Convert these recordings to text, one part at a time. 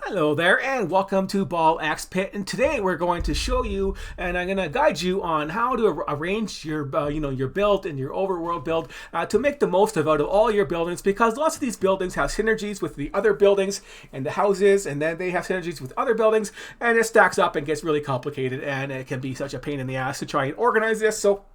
Hello there and welcome to Ball Axe Pit, and today we're going to show you and I'm going to guide you on how to arrange your your build and your overworld build to make the most out of all your buildings, because lots of these buildings have synergies with the other buildings and the houses, and then they have synergies with other buildings, and it stacks up and gets really complicated, and it can be such a pain in the ass to try and organize this. So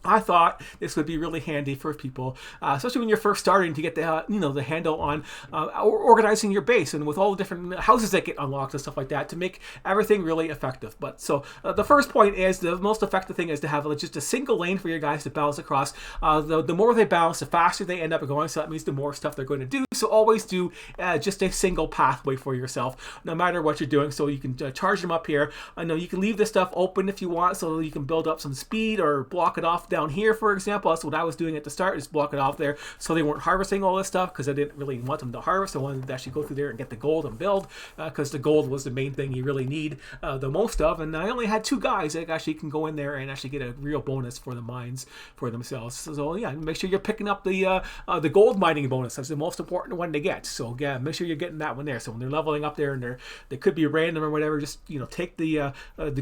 I thought this would be really handy for people, especially when you're first starting to get the the handle on organizing your base, and with all the different houses that get unlocked and stuff like that, to make everything really effective. But so the first point is the most effective thing is to have just a single lane for your guys to bounce across. The more they bounce, the faster they end up going. So that means the more stuff they're going to do. So always do just a single pathway for yourself, no matter what you're doing. So you can charge them up here. I know you can leave this stuff open if you want, so you can build up some speed or block it off down here, for example. That's what I was doing at the start, is block it off there so they weren't harvesting all this stuff, because I didn't really want them to harvest. I wanted to actually go through there and get the gold and build, because the gold was the main thing you really need the most of. And I only had 2 guys that actually can go in there and actually get a real bonus for the mines for themselves. So yeah, make sure you're picking up the gold mining bonus. That's the most important one to get. So yeah, make sure you're getting that one there. So when they're leveling up there and they could be random or whatever, just take the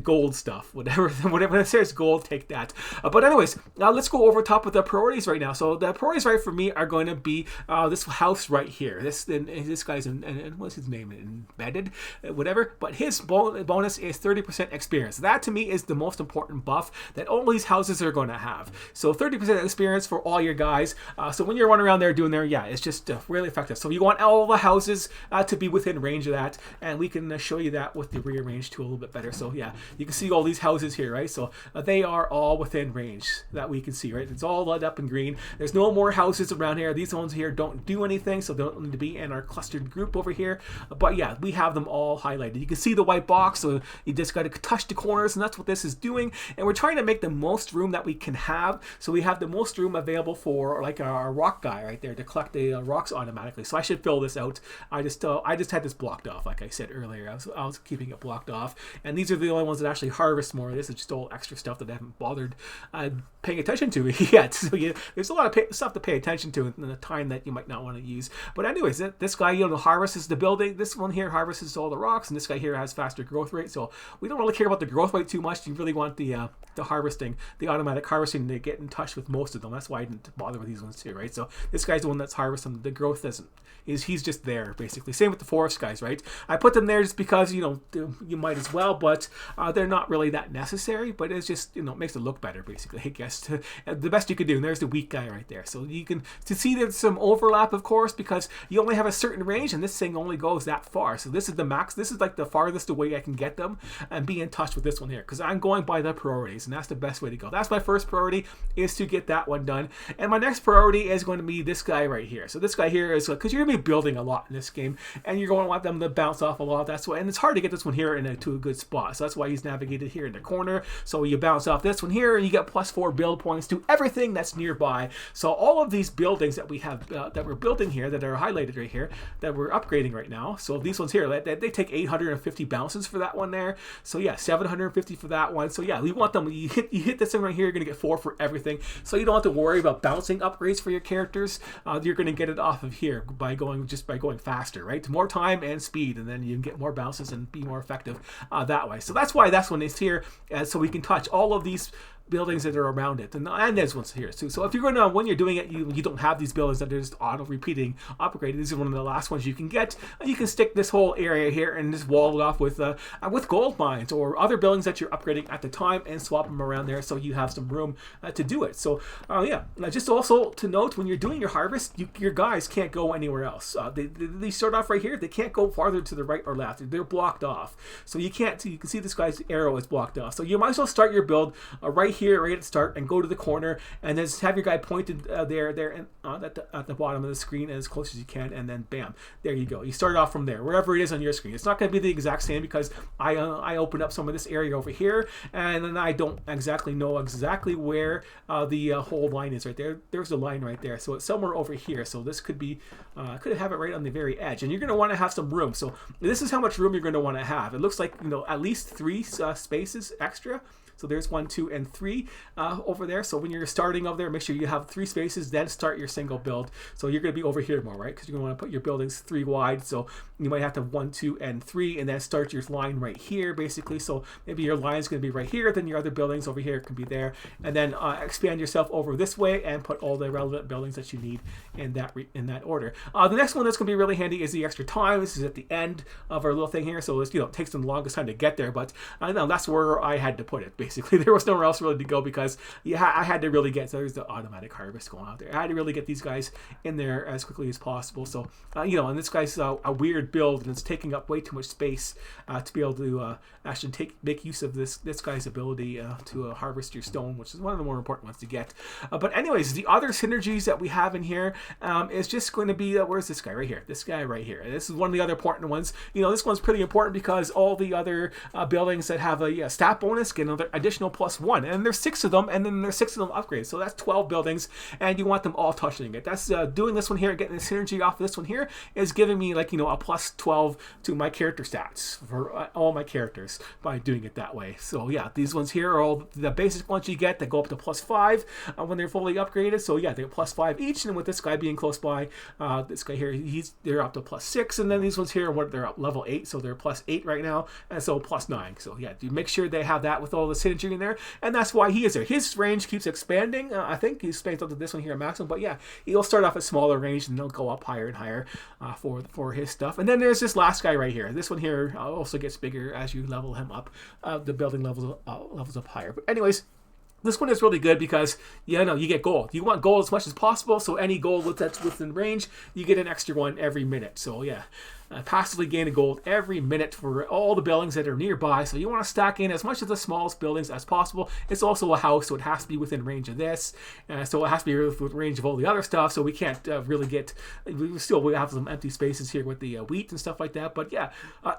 gold stuff, whatever it says gold, take that. But anyways, now let's go over top of the priorities right now. So the priorities right for me are going to be this house right here. This guy's and what's his name? Embedded, whatever. But his bonus is 30% experience. That to me is the most important buff that all these houses are going to have. So 30% experience for all your guys. So when you're running around there doing there, yeah, it's just really effective. So you want all the houses to be within range of that, and we can show you that with the rearrange tool a little bit better. So yeah, you can see all these houses here, right? So they are all within range that we can see, right? It's all lit up in green. There's no more houses around here. These ones here don't do anything, so they don't need to be in our clustered group over here. But yeah, we have them all highlighted. You can see the white box, so you just got to touch the corners, and that's what this is doing. And we're trying to make the most room that we can have, so we have the most room available for like our rock guy right there to collect the rocks automatically. So I should fill this out. I just had this blocked off, like I said earlier. I was keeping it blocked off, and these are the only ones that actually harvest more. This is just all extra stuff that I haven't bothered paying attention to yet. So yeah, there's a lot of stuff to pay attention to in the time that you might not want to use. But anyways, this guy harvests the building. This one here harvests all the rocks, and this guy here has faster growth rate. So we don't really care about the growth rate too much. You really want the harvesting, the automatic harvesting, to get in touch with most of them. That's why I didn't bother with these ones too, right? So this guy's the one that's harvesting. The growth he's just there basically. Same with the forest guys, right? I put them there just because you might as well, but they're not really that necessary. But it's just it makes it look better basically, I guess. The best you could do. And there's the weak guy right there. So you can see there's some overlap, of course, because you only have a certain range, and this thing only goes that far. So this is the max. This is like the farthest away I can get them and be in touch with this one here, because I'm going by the priorities, and that's the best way to go. That's my first priority, is to get that one done. And my next priority is going to be this guy right here. So this guy here is because you're going to be building a lot in this game, and you're going to want them to bounce off a lot. That's why, and it's hard to get this one here to a good spot. So that's why he's navigated here in the corner. So you bounce off this one here, and you get +4 build points to everything that's nearby. So all of these buildings that we have that we're building here, that are highlighted right here, that we're upgrading right now. So these ones here, they take 850 bounces for that one there. So yeah, 750 for that one. So yeah, we want them. You hit this thing right here, you're gonna get 4 for everything. So you don't have to worry about bouncing upgrades for your characters. You're gonna get it off of here by going faster, right? More time and speed, and then you can get more bounces and be more effective that way. So that's why this one is here, so we can touch all of these buildings that are around it, and there's ones here too. So if you're going to, when you're doing it, you don't have these buildings that are just auto repeating upgraded. These are one of the last ones you can get. You can stick this whole area here and just wall it off with gold mines or other buildings that you're upgrading at the time, and swap them around there so you have some room to do it. So yeah, just also to note, when you're doing your harvest, your guys can't go anywhere else. They start off right here. They can't go farther to the right or left. They're blocked off. So you can't. You can see this guy's arrow is blocked off. So you might as well start your build right here, right at the start, and go to the corner, and then just have your guy pointed there and at the bottom of the screen as close as you can, and then bam, there you go. You start off from there, wherever it is on your screen. It's not going to be the exact same, because I opened up some of this area over here, and then I don't exactly know where the whole line is right there. There's the line right there, so it's somewhere over here. So this could be could have it right on the very edge, and you're going to want to have some room. So this is how much room you're going to want to have. It looks like at least 3 spaces extra. So there's 1, 2, and 3 over there. So when you're starting over there, make sure you have 3 spaces, then start your single build. So you're going to be over here more, right? Because you're going to want to put your buildings 3 wide. So you might have to have 1, 2, and 3, and then start your line right here, basically. So maybe your line is going to be right here, then your other buildings over here can be there, and then expand yourself over this way and put all the relevant buildings that you need in that order. The next one that's going to be really handy is the extra time. This is at the end of our little thing here, so it's, it takes them the longest time to get there, but I know that's where I had to put it. Basically, there was nowhere else really to go because I had to really get. So there's the automatic harvest going out there. I had to really get these guys in there as quickly as possible. So and this guy's a weird build, and it's taking up way too much space to be able to actually make use of this guy's ability to harvest your stone, which is one of the more important ones to get. But anyways, the other synergies that we have in here is just going to be where's this guy right here? This guy right here. This is one of the other important ones. This one's pretty important because all the other buildings that have a stat bonus get another additional +1, and there's 6 of them, and then there's 6 of them upgrades. So that's 12 buildings, and you want them all touching it. That's doing this one here, getting the synergy off of this one here is giving me like a +12 to my character stats for all my characters by doing it that way. So yeah, these ones here are all the basic ones you get that go up to +5 when they're fully upgraded. So yeah, they're +5 each, and with this guy being close by, this guy here, they're up to +6, and then these ones here, they're up level 8, so they're +8 right now, and so +9. So yeah, you make sure they have that with all the synergy in there, and that's why he is there. His range keeps expanding. I think he expands up to this one here at maximum, but yeah, he'll start off at smaller range, and they'll go up higher and higher for his stuff. And then there's this last guy right here. This one here also gets bigger as you level him up. The building levels up higher. But anyways, this one is really good because you get gold. You want gold as much as possible, so any gold that's within range, you get an extra one every minute. So yeah, passively gain a gold every minute for all the buildings that are nearby. So you want to stack in as much of the smallest buildings as possible. It's also a house, so it has to be within range of this. So it has to be within range of all the other stuff. So we can't really get. We have some empty spaces here with the wheat and stuff like that. But yeah,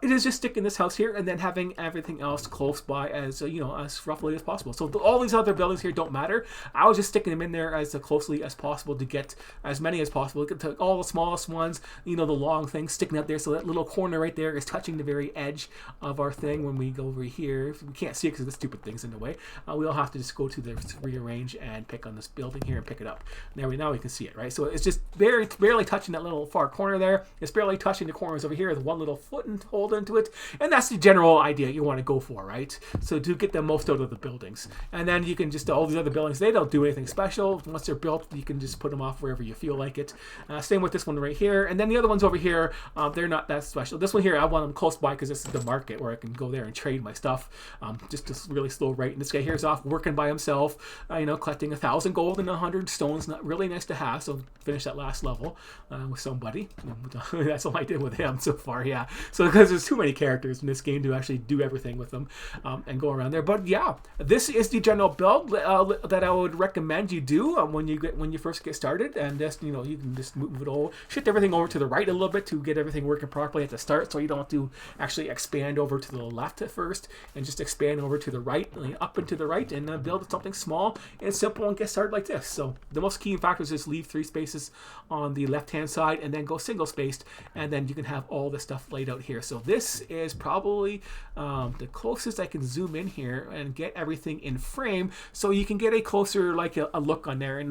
it is just sticking this house here and then having everything else close by as as roughly as possible. So all these other buildings here don't matter. I was just sticking them in there as closely as possible to get as many as possible. Get to all the smallest ones. The long things sticking up there. So that little corner right there is touching the very edge of our thing. When we go over here, we can't see it because the stupid thing's in the way. We'll have to just go to the rearrange and pick on this building here and pick it up. Now we can see it, right? So it's just barely touching that little far corner there. It's barely touching the corners over here with one little foot and hold into it. And that's the general idea you want to go for, right? So to get the most out of the buildings. And then you can just, all these other buildings, they don't do anything special. Once they're built, you can just put them off wherever you feel like it. Same with this one right here. And then the other ones over here, they're not that special. This one here, I want them close by because this is the market where I can go there and trade my stuff just a really slow rate. And this guy here is off working by himself, collecting 1,000 gold and 100 stones. Not really nice to have. So finish that last level with somebody. That's all I did with him so far. Yeah. So because there's too many characters in this game to actually do everything with them and go around there. But yeah, this is the general build that I would recommend you do when you first get started. And just you can just move it all, shift everything over to the right a little bit to get everything working properly at the start, so you don't have to actually expand over to the left at first, and just expand over to the right, up and to the right, and build something small and simple and get started like this. So the most key factors is leave 3 spaces on the left hand side and then go single spaced, and then you can have all the stuff laid out here. So this is probably the closest I can zoom in here and get everything in frame, so you can get a closer a look on there, and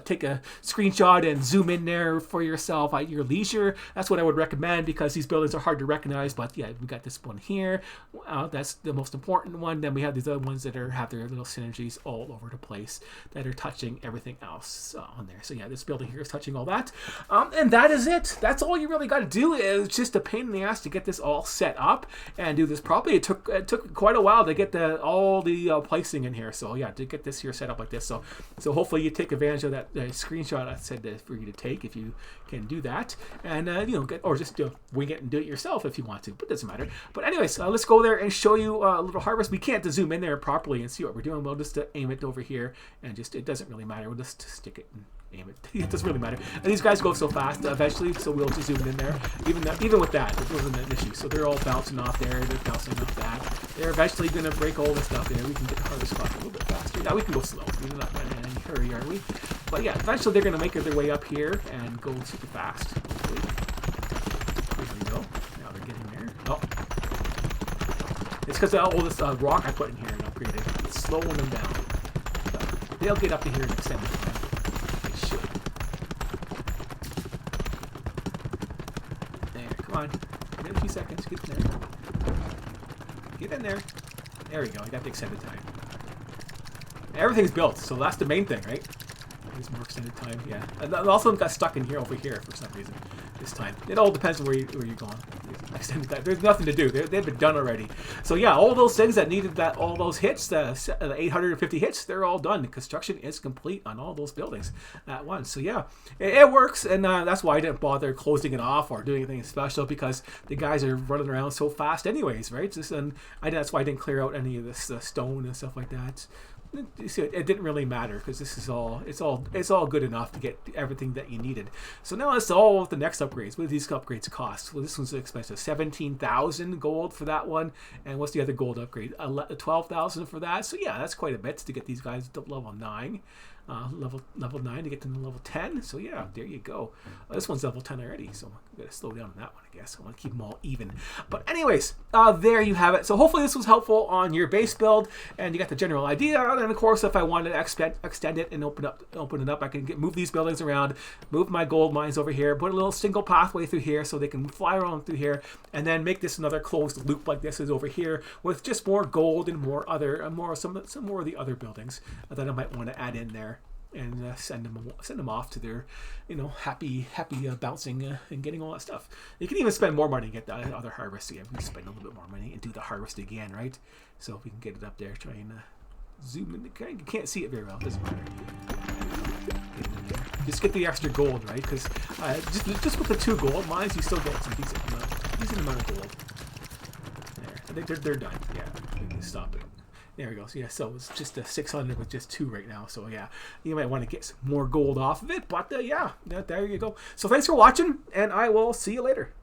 take a screenshot and zoom in there for yourself at your leisure. That's what I would recommend, because these buildings are hard to recognize. But yeah, we got this one here. That's the most important one. Then we have these other ones that have their little synergies all over the place that are touching everything else on there. So yeah, this building here is touching all that. And that is it. That's all you really got to do. It's just a pain in the ass to get this all set up and do this properly. It took quite a while to get all the placing in here. So yeah, to get this here set up like this. So hopefully you take advantage of that screenshot I said for you to take if you can do that, and or just wing it and do it yourself if you want to, but it doesn't matter. But anyways, let's go there and show you a little harvest. We can't zoom in there properly and see what we're doing. We'll just aim it over here, and it doesn't really matter. We'll just stick it and aim it. It doesn't really matter. And these guys go so fast eventually, so we'll just zoom in there. Even with that, it wasn't an issue. So they're all bouncing off there. They're bouncing off that. They're eventually going to break all this stuff there. We can get the harvest spot a little bit faster. Now we can go slow. We're not in any hurry, are we? But yeah, eventually they're going to make their way up here and go super fast. Hopefully. There we go. Now they're getting there. Oh. It's because of all this rock I put in here. upgraded. It's slowing them down. But they'll get up to here in extended time. They should. There, come on. Give it a few seconds. Get in there. Get in there. There we go. I got the extended time. Everything's built, so that's the main thing, right? There's more extended time, yeah. And also got stuck in here over here for some reason this time. It all depends on where you're going. Extended time. There's nothing to do. They've been done already. So yeah, all those things that needed all those hits, the 850 hits, they're all done. The construction is complete on all those buildings at once. So yeah, it works, and that's why I didn't bother closing it off or doing anything special, because the guys are running around so fast anyways, right? That's why I didn't clear out any of this stone and stuff like that. You see, it didn't really matter, because this is it's all good enough to get everything that you needed. So now let's all the next upgrades. What do these upgrades cost? Well, this one's expensive. 17,000 gold for that one. And what's the other gold upgrade? 12,000 for that. So yeah, that's quite a bit to get these guys to level 9. Level 9 to get to level 10. So yeah, there you go. This one's level 10 already, so I'm gonna slow down on that one, I guess. I want to keep them all even. But anyways, there you have it. So hopefully this was helpful on your base build, and you got the general idea. And of course, if I wanted to extend it and open it up, I can move these buildings around, move my gold mines over here, put a little single pathway through here so they can fly around through here, and then make this another closed loop like this is over here with just more gold and some more of the other buildings that I might want to add in there. And send them off to their, happy bouncing and getting all that stuff. You can even spend more money and get the other harvest again. We can spend a little bit more money and do the harvest again, right? So if we can get it up there, try and zoom in. You can't see it very well. It doesn't matter. Just get the extra gold, right? Because just with the 2 gold mines, you still get some decent amount of gold. There, I think they're done. Yeah, we can stop it. There we go. So yeah, so it's just a 600 with just 2 right now. So yeah, you might want to get some more gold off of it. But yeah, there you go. So thanks for watching, and I will see you later.